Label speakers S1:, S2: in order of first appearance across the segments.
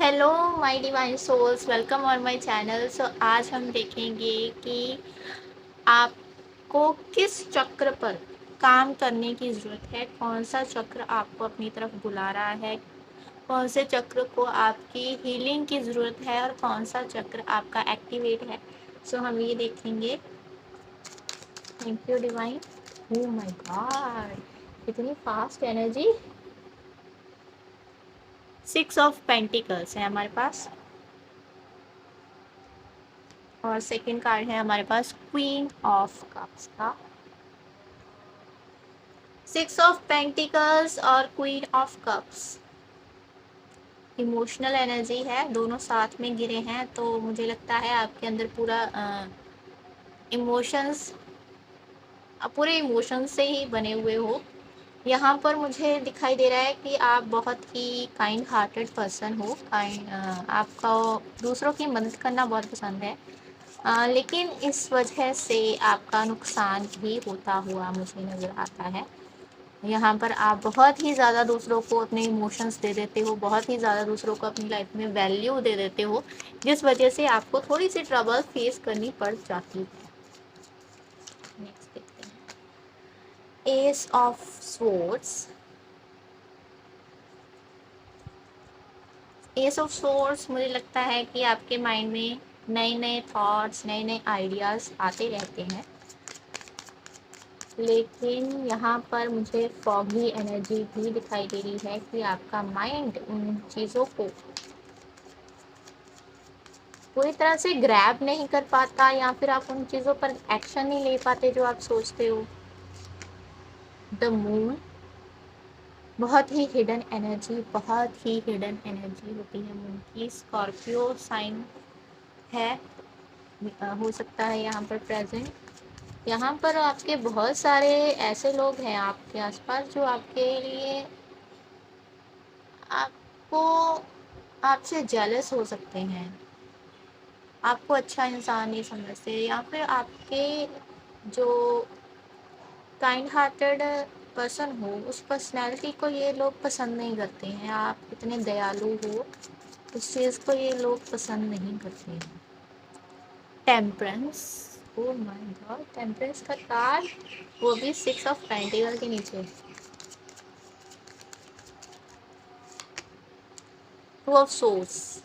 S1: Hello my divine souls, welcome on my channel. आज हम देखेंगे कि आपको किस चक्र पर काम करने की ज़रूरत है, कौन सा चक्र आपको अपनी तरफ बुला रहा है, कौन से चक्र को आपकी हीलिंग की ज़रूरत है और कौन सा चक्र आपका एक्टिवेट है। हम ये देखेंगे। Thank you divine. Oh my God, इतनी फास्ट एनर्जी। 6 ऑफ पेंटिकल्स है हमारे पास और सेकंड कार्ड है हमारे पास क्वीन ऑफ कप्स का। 6 ऑफ पेंटिकल्स और queen of cups emotional energy है, दोनों साथ में गिरे हैं। तो मुझे लगता है आपके अंदर इमोशंस पूरे इमोशंस से ही बने हुए हो। यहाँ पर मुझे दिखाई दे रहा है कि आप बहुत ही काइंड हार्टेड पर्सन हो। आपको दूसरों की मदद करना बहुत पसंद है, लेकिन इस वजह से आपका नुकसान भी होता हुआ मुझे नज़र आता है। यहाँ पर आप बहुत ही ज़्यादा दूसरों को अपने इमोशंस दे देते हो, बहुत ही ज़्यादा दूसरों को अपनी लाइफ में वैल्यू दे देते हो, जिस वजह से आपको थोड़ी सी ट्रबल फेस करनी पड़ जाती है। नेक्स्ट देखते हैं, S of swords. S of swords मुझे लगता है कि आपके माइंड में नए नए थॉट्स, नए नए आइडियाज़ आते रहते हैं, लेकिन यहाँ पर मुझे फॉगी एनर्जी भी दिखाई दे रही है कि आपका माइंड उन चीज़ों को पूरी तरह से ग्रैब नहीं कर पाता, या फिर आप उन चीज़ों पर एक्शन नहीं ले पाते जो आप सोचते हो। द मून बहुत ही हिडन एनर्जी, बहुत ही हिडन एनर्जी होती है मून की। स्कॉर्पियो साइन है, हो सकता है यहाँ पर प्रेजेंट। यहाँ पर आपके बहुत सारे ऐसे लोग हैं आपके आसपास जो आपके लिए आपको आपसे जेलस हो सकते हैं, आपको अच्छा इंसान नहीं समझते, या फिर आपके जो काइंड हार्टेड पर्सन हो उस पर्सनैलिटी को ये लोग पसंद नहीं करते हैं। आप इतने दयालु हो, उस चीज़ को ये लोग पसंद नहीं करते हैं। Temperance, oh my God, temperance का कार्ड, वो भी 6 ऑफ पेंटिकल के नीचे। 2 of source,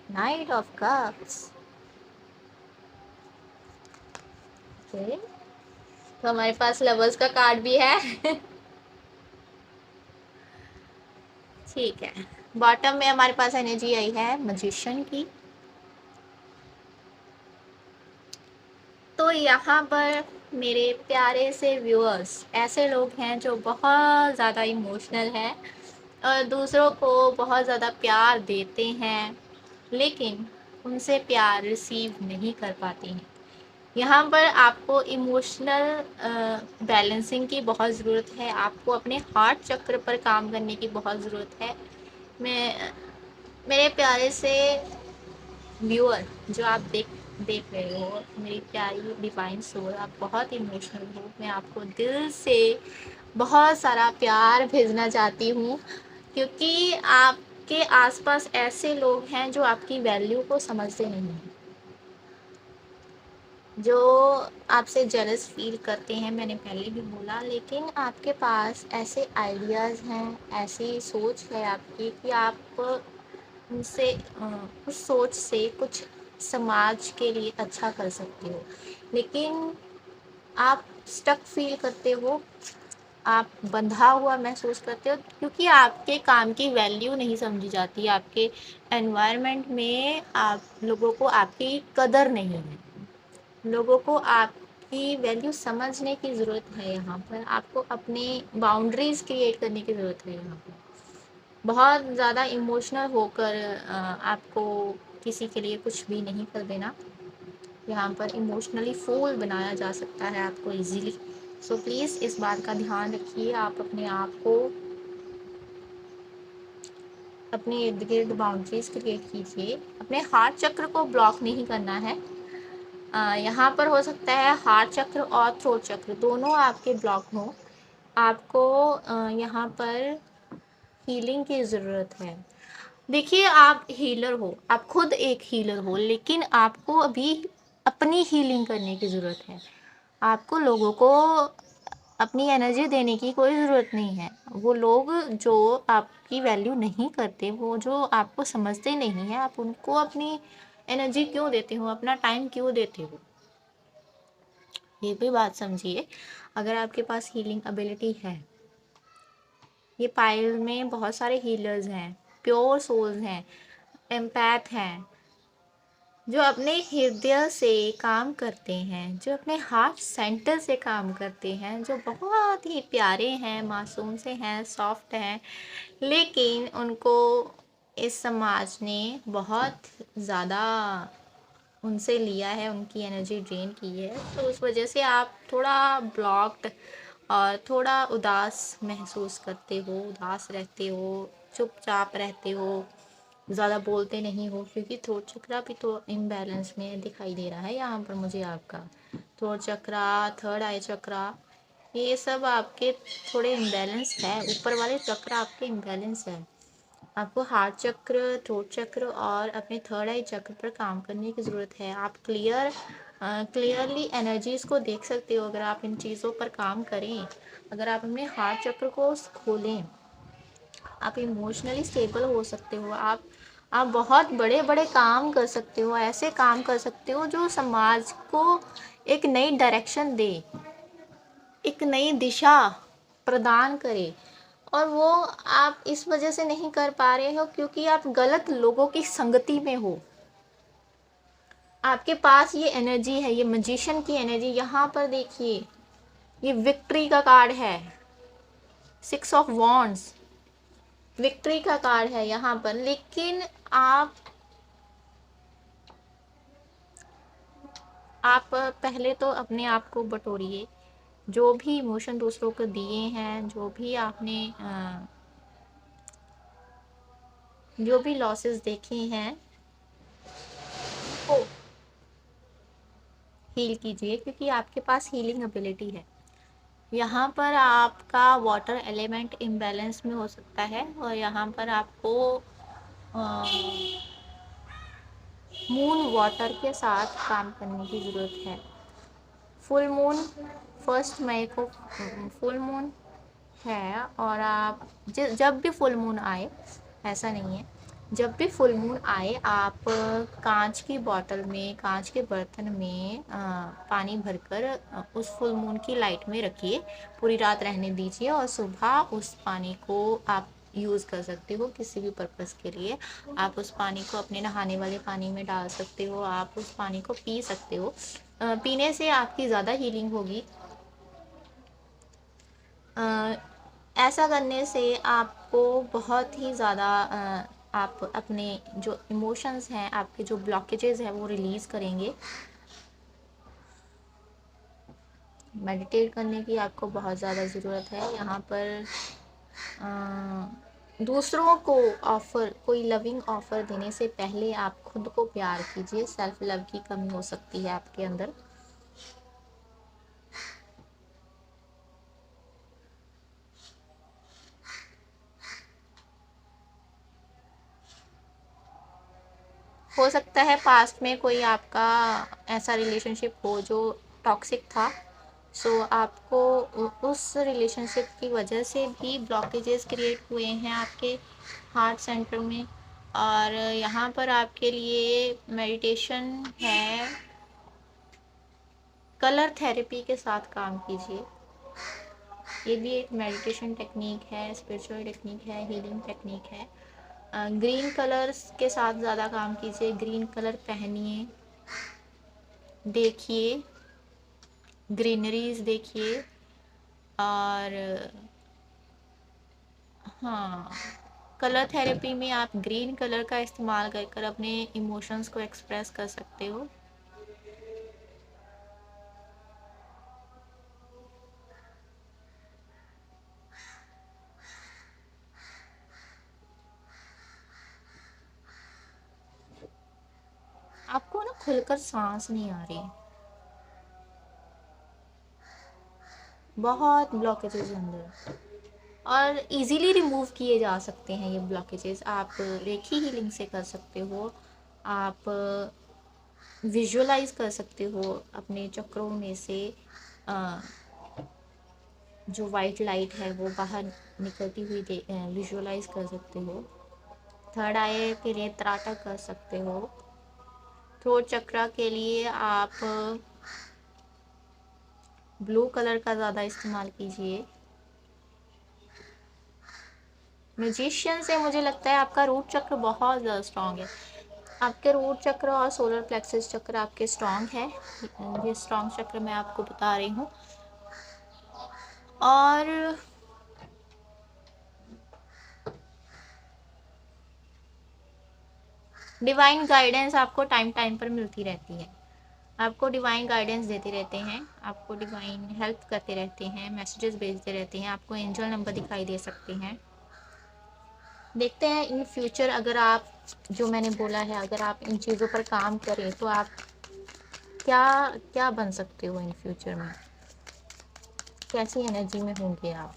S1: night of cups. Okay, तो हमारे पास लवर्स का कार्ड भी है। ठीक है, बॉटम में हमारे पास एनर्जी आई है मैजिशियन की। तो यहाँ पर मेरे प्यारे से व्यूअर्स ऐसे लोग हैं जो बहुत ज़्यादा इमोशनल हैं और दूसरों को बहुत ज़्यादा प्यार देते हैं, लेकिन उनसे प्यार रिसीव नहीं कर पाते हैं। यहाँ पर आपको इमोशनल बैलेंसिंग की बहुत ज़रूरत है, आपको अपने हार्ट चक्र पर काम करने की बहुत ज़रूरत है। मेरे प्यारे से व्यूअर जो आप देख रहे हो, मेरी प्यारी डिवाइन सोल, आप बहुत इमोशनल हो। मैं आपको दिल से बहुत सारा प्यार भेजना चाहती हूँ, क्योंकि आपके आसपास ऐसे लोग हैं जो आपकी वैल्यू को समझते नहीं हैं, जो आपसे जेलस फील करते हैं, मैंने पहले भी बोला। लेकिन आपके पास ऐसे आइडियाज़ हैं, ऐसी सोच है आपकी कि आप उनसे उस सोच से कुछ समाज के लिए अच्छा कर सकते हो, लेकिन आप स्टक फील करते हो, आप बंधा हुआ महसूस करते हो, क्योंकि आपके काम की वैल्यू नहीं समझी जाती। आपके एनवायरनमेंट में आप लोगों को आपकी कदर नहीं है, लोगों को आपकी वैल्यू समझने की ज़रूरत है। यहाँ पर आपको अपने बाउंड्रीज़ क्रिएट करने की ज़रूरत है। यहाँ पर बहुत ज़्यादा इमोशनल होकर आपको किसी के लिए कुछ भी नहीं कर देना। यहाँ पर इमोशनली फूल बनाया जा सकता है आपको इजीली। सो प्लीज़ इस बात का ध्यान रखिए। आप अपने आप को, अपने इर्द गिर्द बाउंड्रीज क्रिएट कीजिए। अपने हार्ट चक्र को ब्लॉक नहीं करना है, यहाँ पर हो सकता है हार्ट चक्र और थ्रोट चक्र दोनों आपके ब्लॉक हों। आपको यहाँ पर हीलिंग की ज़रूरत है। देखिए, आप हीलर हो, आप खुद एक हीलर हो, लेकिन आपको अभी अपनी हीलिंग करने की ज़रूरत है। आपको लोगों को अपनी एनर्जी देने की कोई ज़रूरत नहीं है। वो लोग जो आपकी वैल्यू नहीं करते, वो जो आपको समझते नहीं हैं, आप उनको अपनी एनर्जी क्यों देते हो, अपना टाइम क्यों देते हो? ये भी बात समझिए। अगर आपके पास हीलिंग एबिलिटी है, ये पाइल में बहुत सारे हीलर्स हैं, प्योर सोल्स हैं, एम्पैथ हैं, जो अपने हृदय से काम करते हैं, जो अपने हार्ट सेंटर से काम करते हैं, जो बहुत ही प्यारे हैं, मासूम से हैं, सॉफ्ट हैं, लेकिन उनको इस समाज ने बहुत ज़्यादा उनसे लिया है, उनकी एनर्जी ड्रेन की है। तो उस वजह से आप थोड़ा ब्लॉक्ड और थोड़ा उदास महसूस करते हो, उदास रहते हो, चुपचाप रहते हो, ज़्यादा बोलते नहीं हो, क्योंकि थ्रोट चक्रा भी तो इम्बैलेंस में दिखाई दे रहा है यहाँ पर मुझे आपका। थ्रोट चक्रा, थर्ड आई चक्रा, ये सब आपके थोड़े इम्बैलेंस है, ऊपर वाले चक्र आपके इम्बैलेंस है। आपको हार्ट चक्र, थ्रोट चक्र और अपने थर्ड आई चक्र पर काम करने की ज़रूरत है। आप क्लियरली एनर्जीज़ को देख सकते हो अगर आप इन चीज़ों पर काम करें। अगर आप अपने हार्ट चक्र को खोलें, आप इमोशनली स्टेबल हो सकते हो। आप बहुत बड़े बड़े काम कर सकते हो, ऐसे काम कर सकते हो जो समाज को एक नई डायरेक्शन दे, एक नई दिशा प्रदान करे। और वो आप इस वजह से नहीं कर पा रहे हो क्योंकि आप गलत लोगों की संगति में हो। आपके पास ये एनर्जी है, ये मैजिशियन की एनर्जी। यहाँ पर देखिए, ये विक्ट्री का कार्ड है, 6 ऑफ वॉन्ड्स, विक्ट्री का कार्ड है यहाँ पर। लेकिन आप पहले तो अपने आप को बटोरिए। जो भी इमोशन दूसरों को दिए हैं, जो भी आपने जो भी लॉसेस देखे हैं, वो हील कीजिए, क्योंकि आपके पास हीलिंग एबिलिटी है। यहाँ पर आपका वाटर एलिमेंट इम्बैलेंस में हो सकता है, और यहाँ पर आपको मून वाटर के साथ काम करने की ज़रूरत है। फुल मून 1 मई को फुल मून है, और आप जब भी फुल मून आए, ऐसा नहीं है, जब भी फुल मून आए आप कांच की बॉटल में, कांच के बर्तन में पानी भरकर उस फुल मून की लाइट में रखिए, पूरी रात रहने दीजिए, और सुबह उस पानी को आप यूज़ कर सकते हो किसी भी पर्पज़ के लिए। आप उस पानी को अपने नहाने वाले पानी में डाल सकते हो, आप उस पानी को पी सकते हो। पीने से आपकी ज़्यादा हीलिंग होगी। ऐसा करने से आपको बहुत ही ज़्यादा आप अपने जो इमोशंस हैं, आपके जो ब्लॉकेजेस हैं, वो रिलीज़ करेंगे। मेडिटेट करने की आपको बहुत ज़्यादा ज़रूरत है। यहाँ पर दूसरों को कोई लविंग ऑफ़र देने से पहले आप खुद को प्यार कीजिए। सेल्फ लव की कमी हो सकती है आपके अंदर। हो सकता है पास्ट में कोई आपका ऐसा रिलेशनशिप हो जो टॉक्सिक था। सो आपको उस रिलेशनशिप की वजह से भी ब्लॉकेजेस क्रिएट हुए हैं आपके हार्ट सेंटर में। और यहाँ पर आपके लिए मेडिटेशन है, कलर थेरेपी के साथ काम कीजिए। ये भी एक मेडिटेशन टेक्निक है, स्पिरिचुअल टेक्निक है, हीलिंग टेक्निक है। ग्रीन कलर्स के साथ ज़्यादा काम कीजिए, ग्रीन कलर पहनिए, देखिए, ग्रीनरीज देखिए। और हाँ, कलर थेरेपी में आप ग्रीन कलर का इस्तेमाल कर कर अपने इमोशंस को एक्सप्रेस कर सकते हो। आपको ना खुलकर सांस नहीं आ रही, बहुत ब्लॉकेजेस अंदर, और इजीली रिमूव किए जा सकते हैं ये ब्लॉकेजेस। आप रेखी हीलिंग से कर सकते हो, आप विजुअलाइज कर सकते हो अपने चक्रों में से जो वाइट लाइट है वो बाहर निकलती हुई विजुअलाइज कर सकते हो। थर्ड आई के लिए त्राटक कर सकते हो। थ्रोट चक्रा के लिए आप ब्लू कलर का ज़्यादा इस्तेमाल कीजिए। म्यूजिशियन से मुझे लगता है आपका रूट चक्र बहुत ज़्यादा स्ट्रांग है। आपके रूट चक्र और सोलर प्लेक्सस चक्र आपके स्ट्रांग है। ये स्ट्रांग चक्र मैं आपको बता रही हूँ। और डिवाइन गाइडेंस आपको टाइम टाइम पर मिलती रहती है। आपको डिवाइन गाइडेंस देते रहते हैं, आपको डिवाइन हेल्प करते रहते हैं, मैसेजेस भेजते रहते हैं, आपको एंजल नंबर दिखाई दे सकते हैं। देखते हैं इन फ्यूचर अगर आप जो मैंने बोला है, अगर आप इन चीज़ों पर काम करें तो आप क्या क्या बन सकते हो इन फ्यूचर में, कैसी एनर्जी में होंगे आप।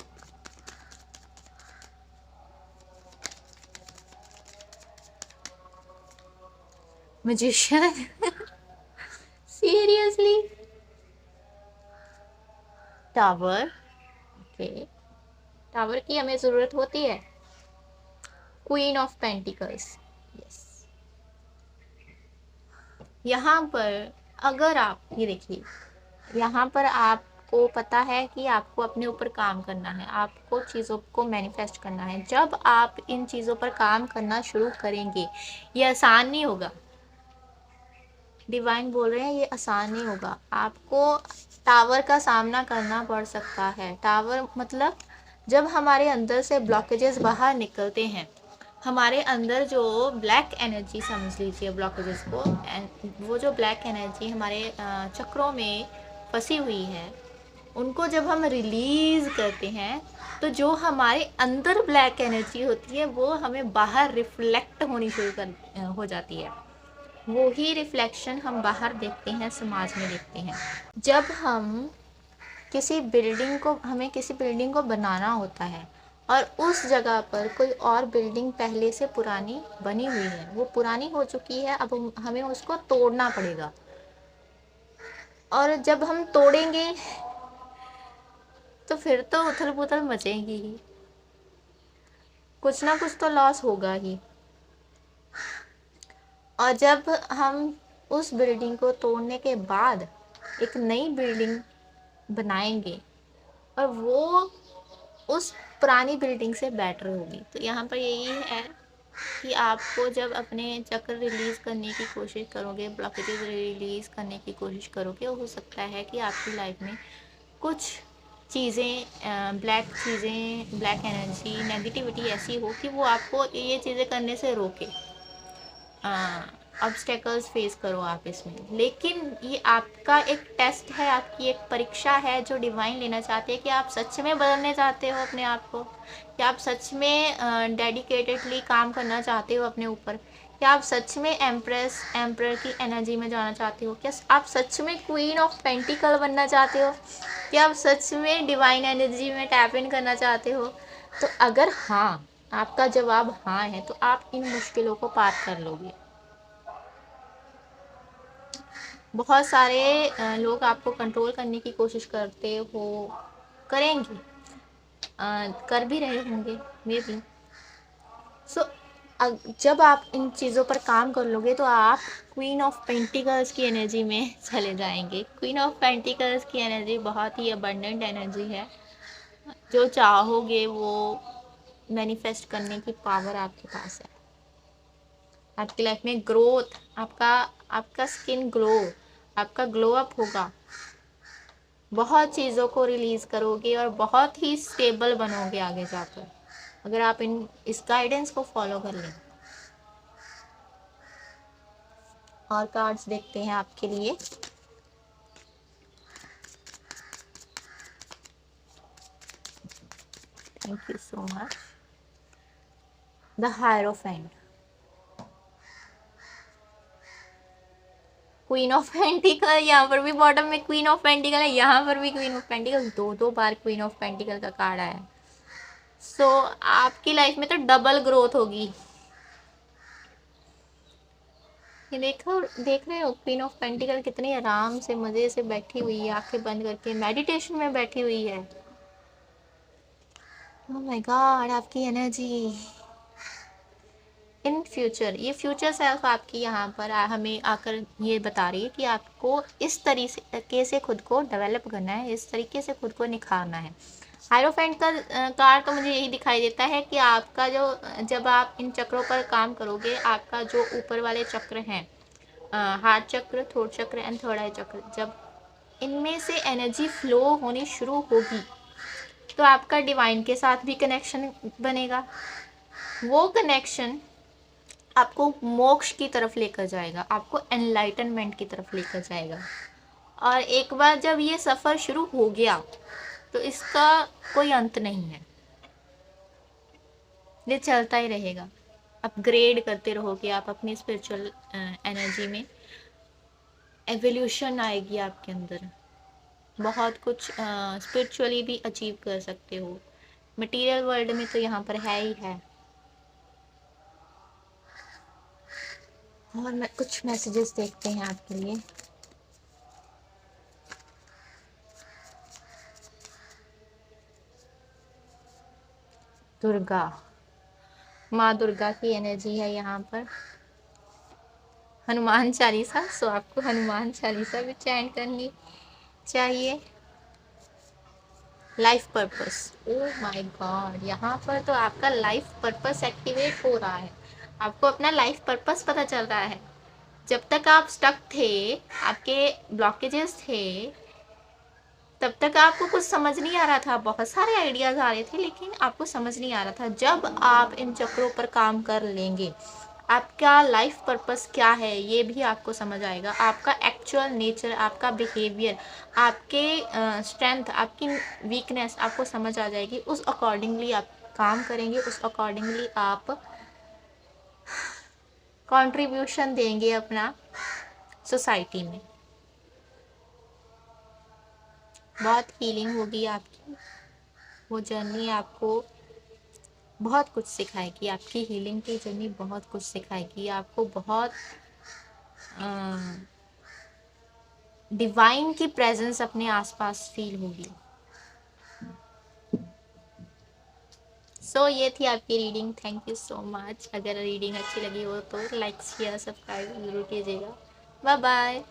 S1: Magician seriously. Tower, okay, tower की हमें ज़रूरत होती है। Queen of pentacles, yes. यहाँ पर अगर आप ये देखिए, यहाँ पर आपको पता है कि आपको अपने ऊपर काम करना है, आपको चीज़ों को मैनिफेस्ट करना है। जब आप इन चीज़ों पर काम करना शुरू करेंगे, ये आसान नहीं होगा। डिवाइन बोल रहे हैं ये आसान नहीं होगा, आपको टावर का सामना करना पड़ सकता है। टावर मतलब जब हमारे अंदर से ब्लॉकेजेस बाहर निकलते हैं, हमारे अंदर जो ब्लैक एनर्जी समझ लीजिए ब्लॉकेजेस को, वो जो ब्लैक एनर्जी हमारे चक्रों में फंसी हुई है, उनको जब हम रिलीज़ करते हैं तो जो हमारे अंदर ब्लैक एनर्जी होती है वो हमें बाहर रिफ्लेक्ट होनी शुरू कर हो जाती है। वो ही रिफ्लेक्शन हम बाहर देखते हैं, समाज में देखते हैं। जब हम हमें किसी बिल्डिंग को बनाना होता है और उस जगह पर कोई और बिल्डिंग पहले से पुरानी बनी हुई है, वो पुरानी हो चुकी है, अब हमें उसको तोड़ना पड़ेगा। और जब हम तोड़ेंगे तो फिर तो उथल पुथल मचेगी ही, कुछ ना कुछ तो लॉस होगा ही। और जब हम उस बिल्डिंग को तोड़ने के बाद एक नई बिल्डिंग बनाएंगे और वो उस पुरानी बिल्डिंग से बेटर होगी। तो यहाँ पर यही है कि आपको जब अपने चक्र रिलीज़ करने की कोशिश करोगे, ब्लॉकेजेस रिलीज़ करने की कोशिश करोगे, हो सकता है कि आपकी लाइफ में कुछ चीज़ें, ब्लैक एनर्जी, नेगेटिविटी ऐसी हो कि वो आपको ये चीज़ें करने से रोके। ऑब्स्टेकल्स फेस करो आप इसमें, लेकिन ये आपका एक टेस्ट है, आपकी एक परीक्षा है जो डिवाइन लेना चाहते हैं कि आप सच में बदलने चाहते हो अपने आप को, कि आप सच में डेडिकेटेडली काम करना चाहते हो अपने ऊपर, क्या आप सच में एम्परर की एनर्जी में जाना चाहते हो, क्या आप सच में क्वीन ऑफ पेंटिकल बनना चाहते हो, क्या आप सच में डिवाइन एनर्जी में टैप इन करना चाहते हो। तो अगर हाँ, आपका जवाब हाँ है तो आप इन मुश्किलों को पार कर लोगे। बहुत सारे लोग आपको कंट्रोल करने की कोशिश करते हो, करेंगे, कर भी रहे होंगे मे बी। सो जब आप इन चीज़ों पर काम कर लोगे तो आप क्वीन ऑफ पेंटिकल्स की एनर्जी में चले जाएंगे। क्वीन ऑफ पेंटिकल्स की एनर्जी बहुत ही अबंडेंट एनर्जी है, जो चाहोगे वो मैनिफेस्ट करने की पावर आपके पास है। आपकी लाइफ में ग्रोथ, आपका स्किन ग्लो, आपका ग्लो अप होगा, बहुत चीज़ों को रिलीज़ करोगे और बहुत ही स्टेबल बनोगे आगे जाकर, अगर आप इस गाइडेंस को फॉलो कर लें। और कार्ड्स देखते हैं आपके लिए। Thank you so much. The hierophant, queen of pentacle, यहाँ पर भी बॉटम में क्वीन ऑफ पेंटिकल है, यहाँ पर भी क्वीन ऑफ पेंटिकल, दो बार क्वीन ऑफ पेंटिकल का कार्ड आया है। सो आपकी लाइफ में तो डबल ग्रोथ होगी। ये देखो, देख रहे हो क्वीन ऑफ पेंटिकल कितनी आराम से मजे से बैठी हुई है, आंखें बंद करके मेडिटेशन में बैठी हुई है। ओह माय गॉड, आपकी एनर्जी इन फ्यूचर, ये फ्यूचर सेल्फ आपकी यहाँ पर हमें आकर ये बता रही है कि आपको इस तरीके से खुद को डेवलप करना है, इस तरीके से खुद को निखारना है। हायरोफेंट का कार्ड तो मुझे यही दिखाई देता है कि आपका जो, जब आप इन चक्रों पर काम करोगे, आपका जो ऊपर वाले चक्र हैं, हार्ट चक्र, थोट चक्र एंड थर्ड आई चक्र, जब इनमें से एनर्जी फ्लो होनी शुरू होगी तो आपका डिवाइन के साथ भी कनेक्शन बनेगा। वो कनेक्शन आपको मोक्ष की तरफ लेकर जाएगा, आपको एनलाइटनमेंट की तरफ लेकर जाएगा। और एक बार जब ये सफ़र शुरू हो गया तो इसका कोई अंत नहीं है, ये चलता ही रहेगा। अपग्रेड करते रहोगे आप अपनी स्पिरिचुअल एनर्जी में, एवोल्यूशन आएगी आपके अंदर, बहुत कुछ स्पिरिचुअली भी अचीव कर सकते हो। मटेरियल वर्ल्ड में तो यहाँ पर है ही है। और मैं कुछ मैसेजेस देखते हैं आपके लिए। दुर्गा, माँ दुर्गा की एनर्जी है यहाँ पर। हनुमान चालीसा, सो आपको हनुमान चालीसा भी चैंट करनी चाहिए। Life purpose, oh my God, यहाँ पर तो आपका लाइफ पर्पस एक्टिवेट हो रहा है, आपको अपना लाइफ पर्पस पता चल रहा है। जब तक आप स्टक थे, आपके ब्लॉकेजेस थे, तब तक आपको कुछ समझ नहीं आ रहा था, बहुत सारे आइडियाज़ आ रहे थे लेकिन आपको समझ नहीं आ रहा था। जब आप इन चक्रों पर काम कर लेंगे, आपका लाइफ पर्पस क्या है ये भी आपको समझ आएगा, आपका एक्चुअल नेचर, आपका बिहेवियर, आपके स्ट्रेंथ, आपकी वीकनेस आपको समझ आ जाएगी। उस अकॉर्डिंगली आप काम करेंगे, उस अकॉर्डिंगली आप कंट्रीब्यूशन देंगे अपना सोसाइटी में। बहुत हीलिंग होगी आपकी, वो जर्नी आपको बहुत कुछ सिखाएगी, आपकी हीलिंग की जर्नी बहुत कुछ सिखाएगी आपको, बहुत डिवाइन की प्रेजेंस अपने आसपास फील होगी। सो ये थी आपकी reading, thank you so much. अगर रीडिंग अच्छी लगी हो तो लाइक शेयर सब्सक्राइब जरूर कीजिएगा। Bye bye.